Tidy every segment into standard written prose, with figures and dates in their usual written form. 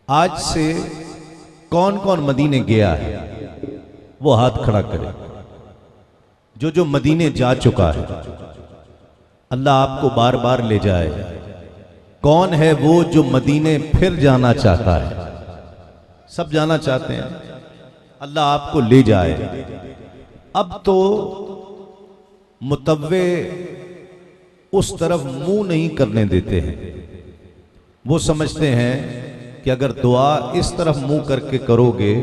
आज से कौन कौन मदीने गया है वो हाथ खड़ा करे। जो जो मदीने जा चुका है अल्लाह आपको बार बार ले जाए। कौन है वो जो मदीने फिर जाना चाहता है? सब जाना चाहते हैं, अल्लाह आपको ले जाए। अब तो मुतव्वे उस तरफ मुंह नहीं करने देते हैं। वो समझते हैं कि अगर दुआ इस तरफ मुंह करके करोगे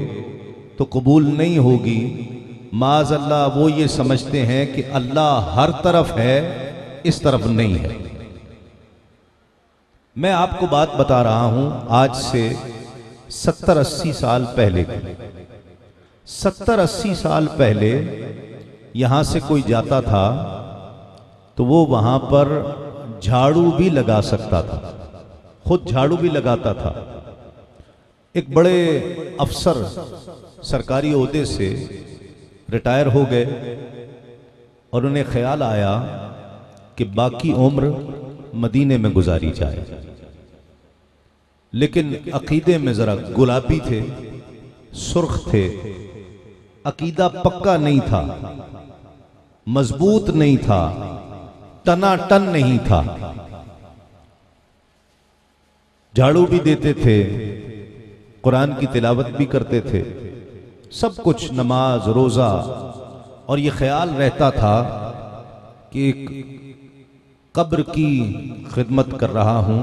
तो कबूल नहीं होगी। माज अल्लाह वो ये समझते हैं कि अल्लाह हर तरफ है, इस तरफ नहीं है। मैं आपको बात बता रहा हूं आज से 70-80 साल पहले की। 70-80 साल पहले यहां से कोई जाता था तो वो वहां पर झाड़ू भी लगा सकता था, खुद झाड़ू भी लगाता था। एक बड़े अफसर सरकारी ओहदे से रिटायर हो गए और उन्हें ख्याल आया कि बाकी उम्र मदीने में गुजारी जाए, लेकिन अकीदे में जरा गुलाबी थे, सुर्ख थे। अकीदा पक्का नहीं था, मजबूत नहीं था, टनाटन नहीं था। झाड़ू भी देते थे, कुरान की तिलावत भी करते थे, सब कुछ, नमाज रोजा। और ये ख्याल रहता था कि कब्र की खिदमत कर रहा हूं,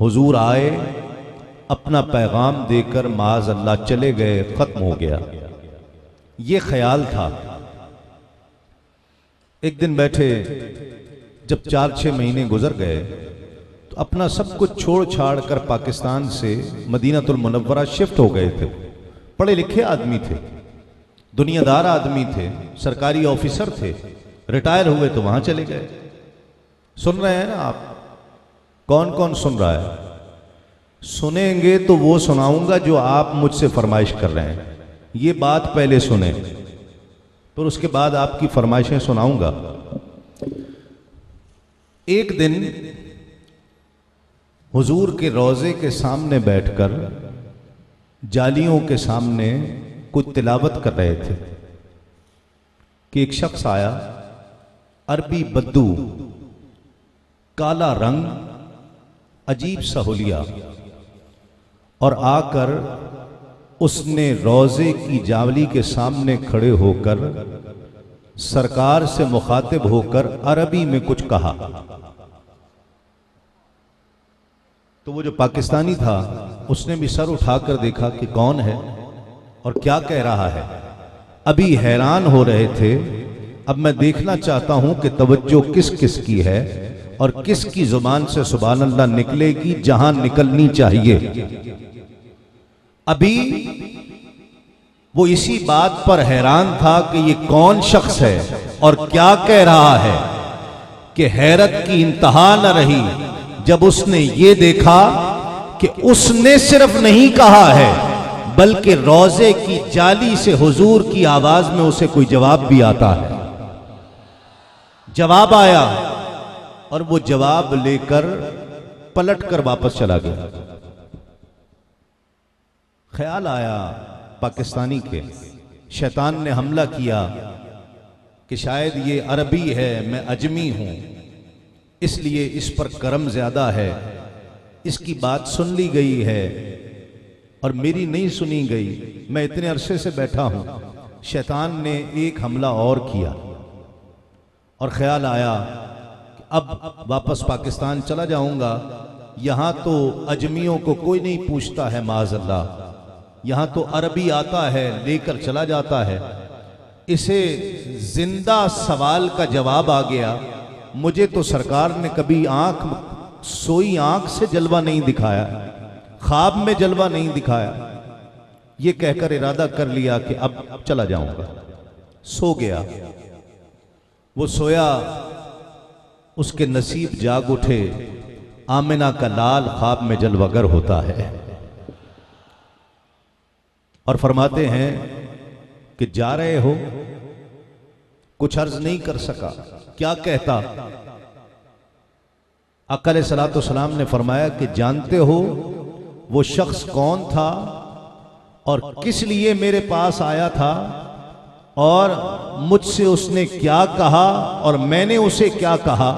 हुजूर आए, अपना पैगाम देकर माज अल्लाह चले गए, खत्म हो गया। ये ख्याल था। एक दिन बैठे, जब 4-6 महीने गुजर गए तो अपना सब कुछ छोड़ छाड़ कर पाकिस्तान से मदीनातुल मुनव्वरा शिफ्ट हो गए थे। पढ़े लिखे आदमी थे, दुनियादार आदमी थे, सरकारी ऑफिसर थे, रिटायर हुए तो वहां चले गए। सुन रहे हैं ना आप? कौन कौन सुन रहा है? सुनेंगे तो वो सुनाऊंगा जो आप मुझसे फरमाइश कर रहे हैं। ये बात पहले सुने, फिर उसके बाद आपकी फरमाइशें सुनाऊंगा। एक दिन हुजूर के रोजे के सामने बैठकर जालियों के सामने कुछ तिलावत कर रहे थे कि एक शख्स आया, अरबी बद्दू, काला रंग, अजीब सा हुलिया, और आकर उसने रोजे की जावली के सामने खड़े होकर सरकार से मुखातिब होकर अरबी में कुछ कहा। तो वो जो पाकिस्तानी था उसने भी सर उठाकर देखा कि कौन है और क्या कह रहा है। अभी हैरान हो रहे थे, अब मैं देखना चाहता हूं कि तवज्जो किस किस की है और किस की जुबान से सुभान अल्लाह निकलेगी जहां निकलनी चाहिए। अभी वो इसी बात पर हैरान था कि ये कौन शख्स है और क्या कह रहा है, कि हैरत की इंतहा न रही जब उसने ये देखा कि उसने सिर्फ नहीं कहा है बल्कि रोजे की जाली से हुजूर की आवाज में उसे कोई जवाब भी आता है। जवाब आया और वो जवाब लेकर पलटकर वापस चला गया। ख्याल आया पाकिस्तानी के, शैतान ने हमला किया कि शायद ये अरबी है, मैं अजमी हूं, इसलिए इस पर करम ज्यादा है, इसकी बात सुन ली गई है और मेरी नहीं सुनी गई। मैं इतने अरसे से बैठा हूं। शैतान ने एक हमला और किया और ख्याल आया कि अब वापस पाकिस्तान चला जाऊंगा, यहां तो अजमियों को कोई नहीं पूछता है, माज़अल्लाह, यहां तो अरबी आता है लेकर चला जाता है। इसे जिंदा सवाल का जवाब आ गया, मुझे तो सरकार ने कभी सोई आंख से जलवा नहीं दिखाया, ख्वाब में जलवा नहीं दिखाया। ये कहकर इरादा कर लिया कि अब चला जाऊंगा। सो गया। वो सोया, उसके नसीब जाग उठे। आमिना का लाल ख्वाब में जलवागर होता है और फरमाते हैं कि जा रहे हो, कुछ अर्ज नहीं कर सका, क्या कहता। आका अलैहिस्सलातु वस्सलाम ने फरमाया कि जानते हो वो शख्स कौन था और किस लिए मेरे पास आया था और मुझसे उसने क्या कहा और मैंने उसे क्या कहा।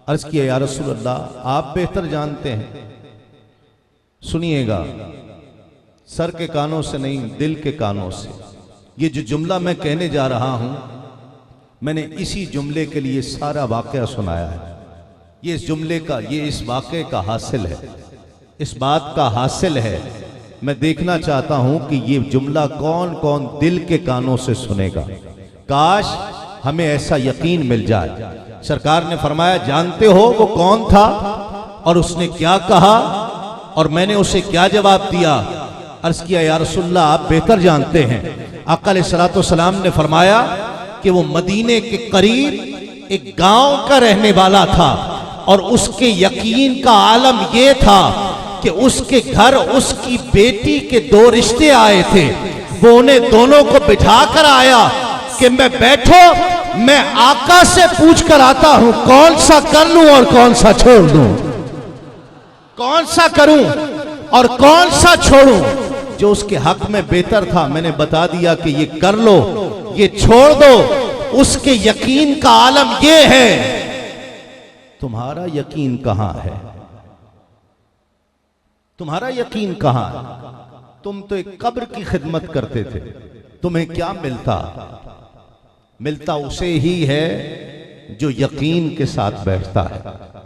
अर्ज किया या रसूल अल्लाह, आप बेहतर जानते हैं। सुनिएगा, सर के कानों से नहीं, दिल के कानों से। ये जो जुमला मैं कहने जा रहा हूं, मैंने इसी जुमले के लिए सारा वाकया सुनाया है। ये इस जुमले का, ये इस वाकये का हासिल है, इस बात का हासिल है। मैं देखना चाहता हूं कि ये जुमला कौन कौन दिल के कानों से सुनेगा। काश हमें ऐसा यकीन मिल जाए। सरकार ने फरमाया, जानते हो वो कौन था और उसने क्या कहा और मैंने उसे क्या जवाब दिया। अर्ज किया या रसूलल्लाह, आप बेहतर जानते हैं। आका अलैहिस्सलातु वस्सलाम ने फरमाया कि वो मदीने के करीब एक गांव का रहने वाला था और उसके यकीन का आलम यह था कि उसके घर उसकी बेटी के 2 रिश्ते आए थे। वो उन्हें दोनों को बिठा कर आया कि मैं बैठो, मैं आका से पूछ कर आता हूं कौन सा कर लूं और कौन सा छोड़ दूं, कौन सा करूं और कौन सा छोड़ूं। जो उसके हक में बेहतर था मैंने बता दिया कि ये कर लो, ये छोड़ दो। उसके यकीन का आलम ये है। तुम्हारा यकीन कहां है? तुम्हारा यकीन कहां है? तुम तो एक कब्र की खिदमत करते थे, तुम्हें क्या मिलता? मिलता उसे ही है जो यकीन के साथ बैठता है।